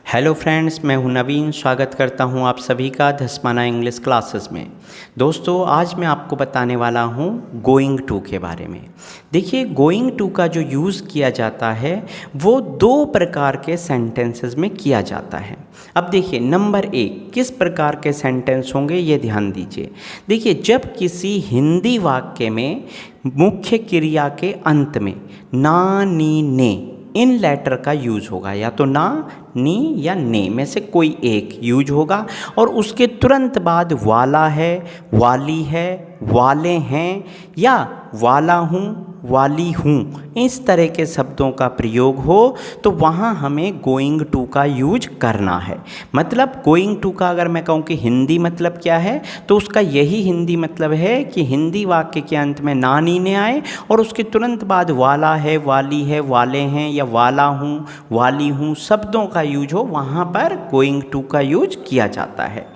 Hello friends, मैं हूं नवीन। स्वागत करता हूं आप सभी का धस्माना इंग्लिश क्लासेस में। दोस्तों, आज मैं आपको बताने वाला हूं गोइंग टू के बारे में। देखिए, गोइंग टू का जो यूज़ किया जाता है वो दो प्रकार के सेंटेंसेस में किया जाता है। अब देखिए, नंबर एक, किस प्रकार के सेंटेंस होंगे ये ध्यान दीजिए। देखिए, जब किसी हिंदी वाक्य में मुख्य क्रिया के अंत में ना, नी, ने इन लेटर का यूज होगा, या तो ना, नी या ने में से कोई एक यूज होगा, और उसके तुरंत बाद वाला है, वाली है, वाले हैं, या वाला हूँ, वाली हूँ, इस तरह के शब्दों का प्रयोग हो तो वहाँ हमें गोइंग टू का यूज करना है। मतलब गोइंग टू का अगर मैं कहूँ कि हिंदी मतलब क्या है, तो उसका यही हिंदी मतलब है कि हिंदी वाक्य के अंत में ना, नी, ने आए और उसके तुरंत बाद वाला है, वाली है, वाले हैं, या वाला हूँ, वाली हूँ शब्दों का यूज हो, वहाँ पर गोइंग टू का यूज किया जाता है।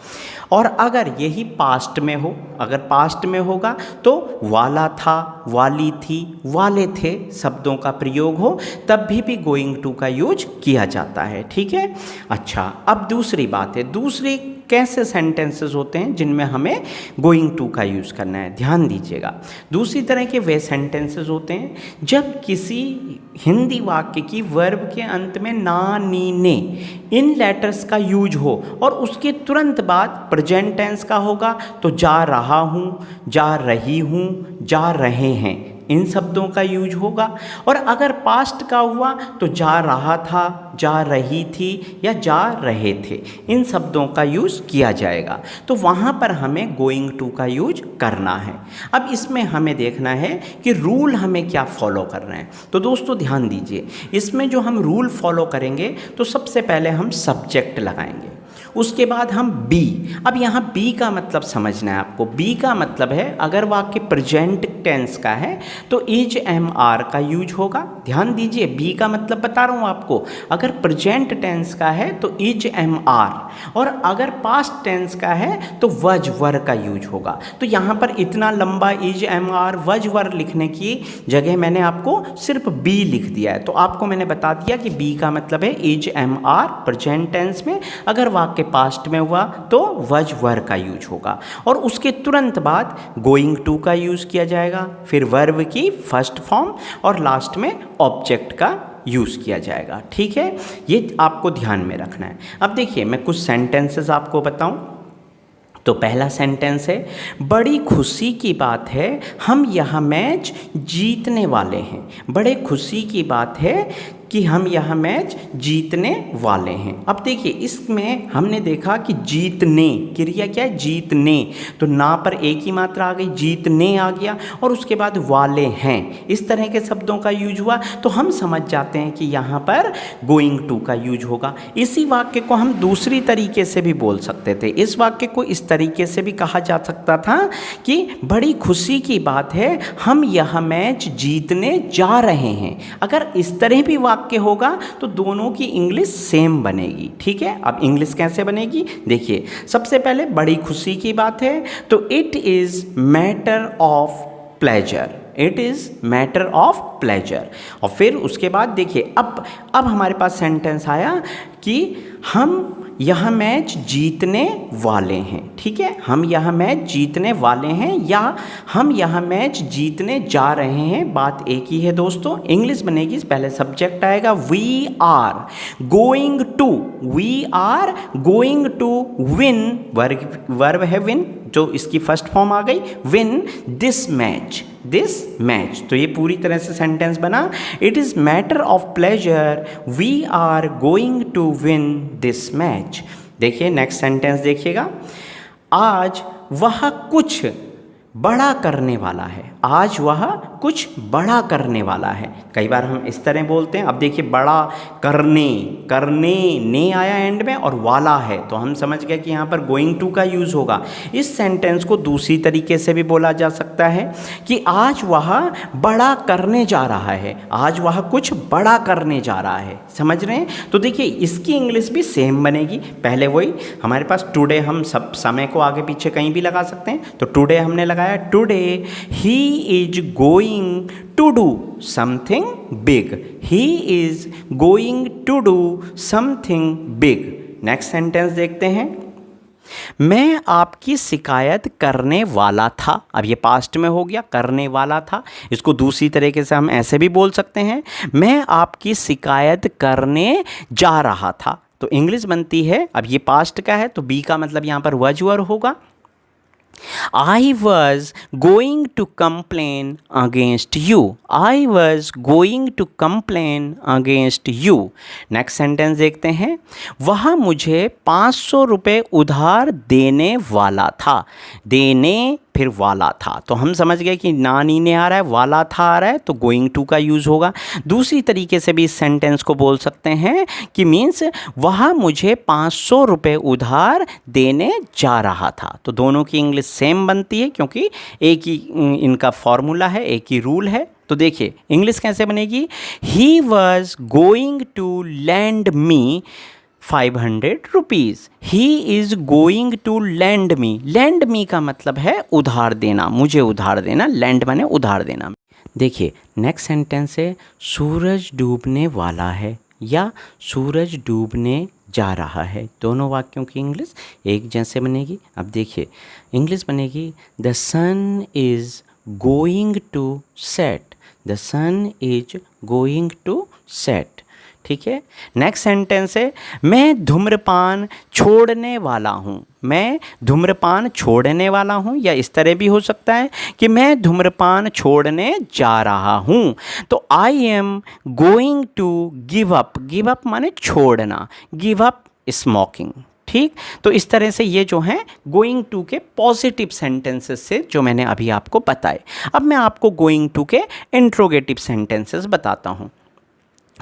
और अगर यही पास्ट में हो, अगर पास्ट में होगा तो वाला था, वाली थी, वाले थे शब्दों का प्रयोग हो, तब भी गोइंग टू का यूज किया जाता है। ठीक है। अच्छा, अब दूसरी बात है, दूसरे कैसे सेंटेंसेस होते हैं जिनमें हमें गोइंग टू का यूज़ करना है। ध्यान दीजिएगा, दूसरी तरह के वे सेंटेंसेस होते हैं जब किसी हिंदी वाक्य की वर्ब के अंत में ना, नी, ने इन लेटर्स का यूज हो और उसके तुरंत बाद प्रेजेंट टेंस का होगा, तो जा रहा हूँ, जा रही हूँ, जा रहे हैं, इन शब्दों का यूज होगा। और अगर पास्ट का हुआ तो जा रहा था, जा रही थी, या जा रहे थे, इन शब्दों का यूज किया जाएगा। तो वहाँ पर हमें गोइंग टू का यूज करना है। अब इसमें हमें देखना है कि रूल हमें क्या फॉलो करना है। तो दोस्तों ध्यान दीजिए, इसमें जो हम रूल फॉलो करेंगे तो सबसे पहले हम सब्जेक्ट लगाएंगे, उसके बाद हम बी। अब यहाँ बी का मतलब समझना है आपको। बी का मतलब है, अगर वाक्य प्रेजेंट टेंस का है तो इज, एम, आर का यूज होगा। ध्यान दीजिए, बी का मतलब बता रहा हूँ आपको। अगर प्रेजेंट टेंस का है तो इज, एम, आर, और अगर पास्ट टेंस का है तो वज, वर का यूज होगा। तो यहाँ पर इतना लंबा इज, एम, आर, वज, वर लिखने की जगह मैंने आपको सिर्फ बी लिख दिया है। तो आपको मैंने बता दिया कि बी का मतलब है is, am, are present tense में, अगर वाक्य पास्ट में हुआ तो वज, वर का यूज होगा, और उसके तुरंत बाद गोइंग टू का यूज किया जाएगा, फिर वर्ब की फर्स्ट फॉर्म, और लास्ट में ऑब्जेक्ट का यूज़ किया जाएगा। ठीक है, ये आपको ध्यान में रखना है। अब देखिए, मैं कुछ सेंटेंसेस आपको बताऊं। तो पहला सेंटेंस है, बड़ी खुशी की बात है हम यह मैच जीतने वाले हैं। बड़े खुशी की बात है कि हम यह मैच जीतने वाले हैं। अब देखिए, इसमें हमने देखा कि जीतने क्रिया क्या है, जीतने, तो ना पर एक ही मात्रा आ गई, जीतने आ गया, और उसके बाद वाले हैं, इस तरह के शब्दों का यूज हुआ, तो हम समझ जाते हैं कि यहाँ पर गोइंग टू का यूज होगा। इसी वाक्य को हम दूसरी तरीके से भी बोल सकते थे। इस वाक्य को इस तरीके से भी कहा जा सकता था कि बड़ी खुशी की बात है हम यह मैच जीतने जा रहे हैं। अगर इस तरह भी वाक्य होगा तो दोनों की इंग्लिश सेम बनेगी। ठीक है। अब इंग्लिश कैसे बनेगी देखिए, सबसे पहले बड़ी खुशी की बात है तो it is matter of pleasure, it is matter of pleasure. और फिर उसके बाद देखिए, अब हमारे पास सेंटेंस आया कि हम यह मैच जीतने वाले हैं। ठीक है, हम यह मैच जीतने वाले हैं या हम यह मैच जीतने जा रहे हैं, बात एक ही है दोस्तों। इंग्लिश बनेगी, पहले सब्जेक्ट आएगा, we are going to, we are going to win, verb है विन, जो इसकी फर्स्ट फॉर्म आ गई, win this match, this match. तो ये पूरी तरह से सेंटेंस बना, it is matter of pleasure we are going to win this match. देखिए नेक्स्ट सेंटेंस देखिएगा, आज वह कुछ बड़ा करने वाला है, आज वह कुछ बड़ा करने वाला है। कई बार हम इस तरह बोलते हैं। अब देखिए, बड़ा करने, करने ने आया एंड में और वाला है, तो हम समझ गए कि यहाँ पर गोइंग टू का यूज़ होगा। इस सेंटेंस को दूसरी तरीके से भी बोला जा सकता है कि आज वह बड़ा करने जा रहा है, आज वह कुछ बड़ा करने जा रहा है। समझ रहे हैं? तो देखिए, इसकी इंग्लिश भी सेम बनेगी। पहले वही हमारे पास टुडे, हम सब समय को आगे पीछे कहीं भी लगा सकते हैं, तो टुडे हमने लगा लगाया today he is going to do something big, he is going to do something big. Next sentence देखते हैं, मैं आपकी शिकायत करने वाला था। अब ये पास्ट में हो गया, करने वाला था। इसको दूसरी तरीके से हम ऐसे भी बोल सकते हैं, मैं आपकी शिकायत करने जा रहा था। तो इंग्लिश बनती है, अब ये पास्ट का है तो बी का मतलब यहाँ पर वज वर होगा। I was going to complain against you. I was going to complain against you. Next sentence देखते हैं, वह मुझे 500 रुपये उधार देने वाला था। देने फिर वाला था, तो हम समझ गए कि ना नीने आ रहा है, वाला था आ रहा है, तो गोइंग टू का यूज़ होगा। दूसरी तरीके से भी इस सेंटेंस को बोल सकते हैं कि मीन्स वह मुझे 500 रुपये उधार देने जा रहा था। तो दोनों की इंग्लिश सेम बनती है क्योंकि एक ही इनका फॉर्मूला है, एक ही रूल है। तो देखिए इंग्लिश कैसे बनेगी, he was going to land me 500 rupees. He is going to land me. Land me का मतलब है उधार देना, मुझे उधार देना। लैंड माने उधार देना। देखिए नेक्स्ट सेंटेंस है, सूरज डूबने वाला है या सूरज डूबने जा रहा है। दोनों वाक्यों की इंग्लिश एक जैसे बनेगी। अब देखिए इंग्लिश बनेगी, the sun is going to set. The sun is going to set. ठीक है। नेक्स्ट सेंटेंस है, मैं धूम्रपान छोड़ने वाला हूँ। मैं धूम्रपान छोड़ने वाला हूँ, या इस तरह भी हो सकता है कि मैं धूम्रपान छोड़ने जा रहा हूँ। तो I am going to give up. Give up माने छोड़ना, गिव अप स्मोकिंग। ठीक, तो इस तरह से ये जो हैं गोइंग टू के पॉजिटिव सेंटेंसेस से जो मैंने अभी आपको बताए। अब मैं आपको गोइंग टू के इंट्रोगेटिव सेंटेंसेस बताता हूँ।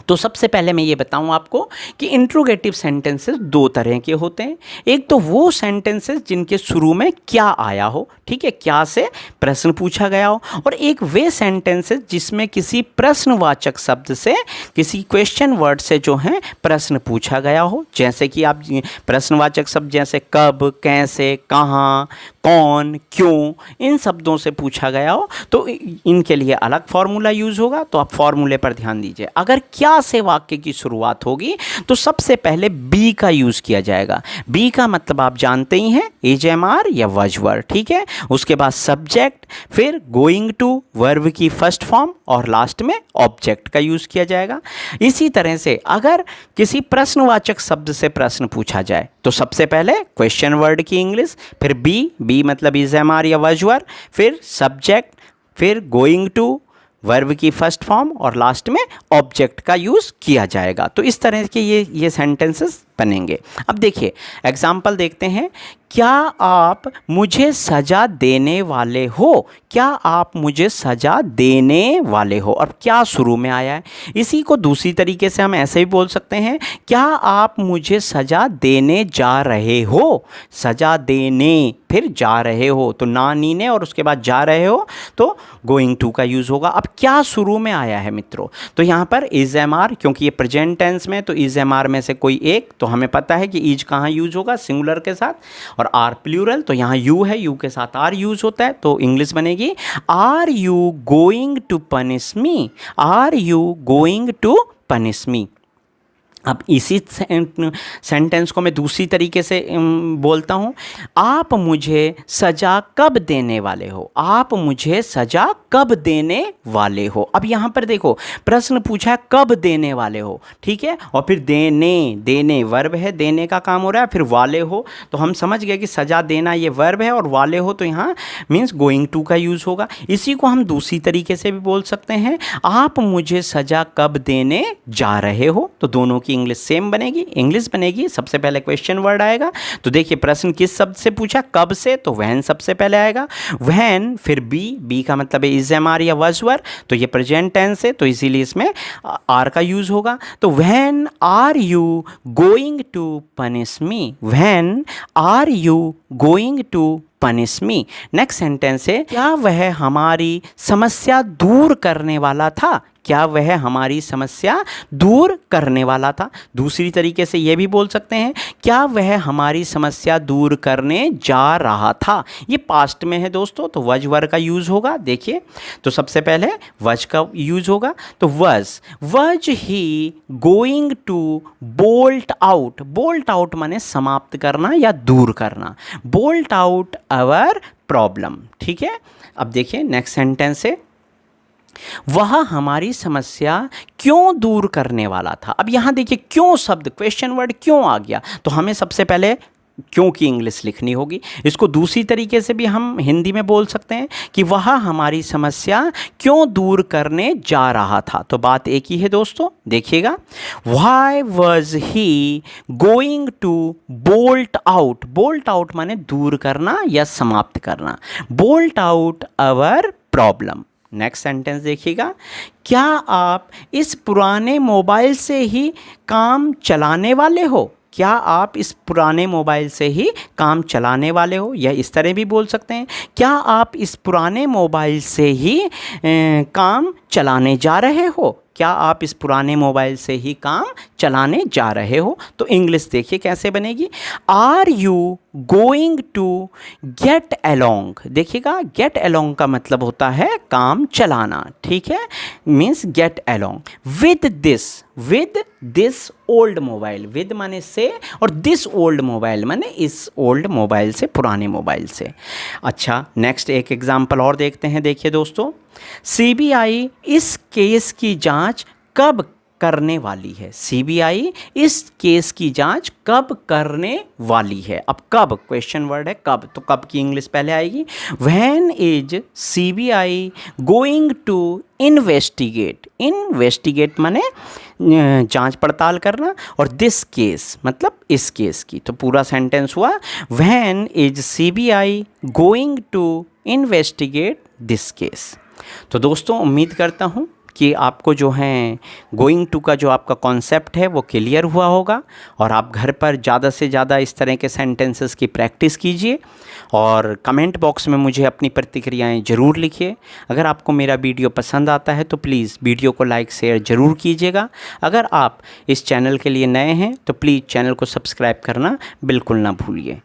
तो सबसे पहले मैं ये बताऊं आपको कि इंट्रोगेटिव सेंटेंसेस दो तरह के होते हैं। एक तो वो सेंटेंसेस जिनके शुरू में क्या आया हो, ठीक है, क्या से प्रश्न पूछा गया हो, और एक वे सेंटेंसेस जिसमें किसी प्रश्नवाचक शब्द से, किसी क्वेश्चन वर्ड से जो है प्रश्न पूछा गया हो। जैसे कि आप प्रश्नवाचक शब्द जैसे कब, कैसे, कहाँ, कौन, क्यों, इन शब्दों से पूछा गया हो तो इनके लिए अलग फॉर्मूला यूज़ होगा। तो आप फॉर्मूले पर ध्यान दीजिए। अगर क्या से वाक्य की शुरुआत होगी तो सबसे पहले बी का यूज़ किया जाएगा। बी का मतलब आप जानते ही हैं, इज एम आर या वज वर। ठीक है, उसके बाद सब्जेक्ट, फिर गोइंग टू वर्ब की फर्स्ट फॉर्म, और लास्ट में ऑब्जेक्ट का यूज़ किया जाएगा। इसी तरह से अगर किसी प्रश्नवाचक शब्द से प्रश्न पूछा जाए तो सबसे पहले क्वेश्चन वर्ड की इंग्लिश, फिर बी मतलब इज एम आर या वज वर, फिर सब्जेक्ट, फिर गोइंग टू वर्ब की फर्स्ट फॉर्म, और लास्ट में ऑब्जेक्ट का यूज़ किया जाएगा। तो इस तरह के ये सेंटेंसेस बनेंगे। अब देखिए एग्जाम्पल देखते हैं, क्या आप मुझे सज़ा देने वाले हो। क्या आप मुझे सज़ा देने वाले हो, और क्या शुरू में आया है। इसी को दूसरी तरीके से हम ऐसे भी बोल सकते हैं, क्या आप मुझे सज़ा देने जा रहे हो। सज़ा देने फिर जा रहे हो, तो ना नीने और उसके बाद जा रहे हो तो गोइंग टू का यूज़ होगा। अब क्या शुरू में आया है मित्रों, तो यहाँ पर इज एम आर, क्योंकि ये प्रेजेंट टेंस में, तो इज एम आर में से कोई एक, तो हमें पता है कि इज कहाँ यूज़ होगा, सिंगुलर के साथ, और आर प्लूरल, तो यहाँ यू है, यू के साथ आर यूज़ होता है। तो इंग्लिश बनेगी, are you going to punish me. Are you going to punish me. अब इसी सेंटेंस को मैं दूसरी तरीके से बोलता हूँ, आप मुझे सज़ा कब देने वाले हो। आप मुझे सज़ा कब देने वाले हो। अब यहाँ पर देखो प्रश्न पूछा कब देने वाले हो, ठीक है, और फिर देने वर्ब है, देने का काम हो रहा है, फिर वाले हो, तो हम समझ गए कि सज़ा देना ये वर्ब है, और वाले हो तो यहाँ मीन्स गोइंग टू का यूज़ होगा। इसी को हम दूसरी तरीके से भी बोल सकते हैं, आप मुझे सज़ा कब देने जा रहे हो। तो दोनों की इंग्लिश सेम बनेगी। इंग्लिश बनेगी, सबसे पहले क्वेश्चन वर्ड आएगा, तो देखिए प्रश्न किस शब्द से पूछा, कब से, तो व्हेन सबसे पहले आएगा, व्हेन, फिर बी का मतलब है इज एम आर या वज वर, तो ये प्रेजेंट टेंस है तो इसीलिए इसमें आर का यूज होगा। तो when are you going to punish me. When are you going to punish me. Next sentence है, क्या वह हमारी समस्या दूर करने वाला था। क्या वह हमारी समस्या दूर करने वाला था। दूसरी तरीके से ये भी बोल सकते हैं, क्या वह हमारी समस्या दूर करने जा रहा था। ये पास्ट में है दोस्तों, तो वज वर्ब का यूज़ होगा। देखिए, तो सबसे पहले वज का यूज़ होगा, तो was he going to bolt out. Bolt out माने समाप्त करना या दूर करना। Bolt out our problem. ठीक है, अब देखिए नेक्स्ट सेंटेंस है, वह हमारी समस्या क्यों दूर करने वाला था। अब यहाँ देखिए क्यों शब्द, क्वेश्चन वर्ड क्यों आ गया, तो हमें सबसे पहले क्यों की इंग्लिश लिखनी होगी। इसको दूसरी तरीके से भी हम हिंदी में बोल सकते हैं कि वह हमारी समस्या क्यों दूर करने जा रहा था। तो बात एक ही है दोस्तों, देखिएगा, why was he going to bolt out. Bolt out माने दूर करना या समाप्त करना। Bolt out our problem. Next sentence देखिएगा, क्या आप इस पुराने मोबाइल से ही काम चलाने वाले हो। क्या आप इस पुराने मोबाइल से ही काम चलाने वाले हो, या इस तरह भी बोल सकते हैं, क्या आप इस पुराने मोबाइल से ही काम चलाने जा रहे हो। क्या आप इस पुराने मोबाइल से ही काम चलाने जा रहे हो। तो इंग्लिश देखिए कैसे बनेगी, are you going to get along. देखिएगा, गेट अलोंग का मतलब होता है काम चलाना। ठीक है, means get along with this old mobile. With माने से, और दिस ओल्ड मोबाइल माने इस ओल्ड मोबाइल से, पुराने मोबाइल से। अच्छा, नेक्स्ट एक एग्जाम्पल और देखते हैं। देखिए दोस्तों, सीबीआई इस केस की जांच कब करने वाली है। सीबीआई इस केस की जांच कब करने वाली है। अब कब, क्वेश्चन वर्ड है कब, तो कब की इंग्लिश पहले आएगी। When is CBI going to investigate. Investigate माने जांच पड़ताल करना, और दिस केस मतलब इस केस की। तो पूरा सेंटेंस हुआ, when is CBI going to investigate this case. तो दोस्तों, उम्मीद करता हूँ कि आपको जो है गोइंग टू का जो आपका कॉन्सेप्ट है वो क्लियर हुआ होगा, और आप घर पर ज़्यादा से ज़्यादा इस तरह के सेंटेंसेस की प्रैक्टिस कीजिए, और कमेंट बॉक्स में मुझे अपनी प्रतिक्रियाएं ज़रूर लिखिए। अगर आपको मेरा वीडियो पसंद आता है तो प्लीज़ वीडियो को लाइक शेयर ज़रूर कीजिएगा। अगर आप इस चैनल के लिए नए हैं तो प्लीज़ चैनल को सब्सक्राइब करना बिल्कुल ना भूलिए।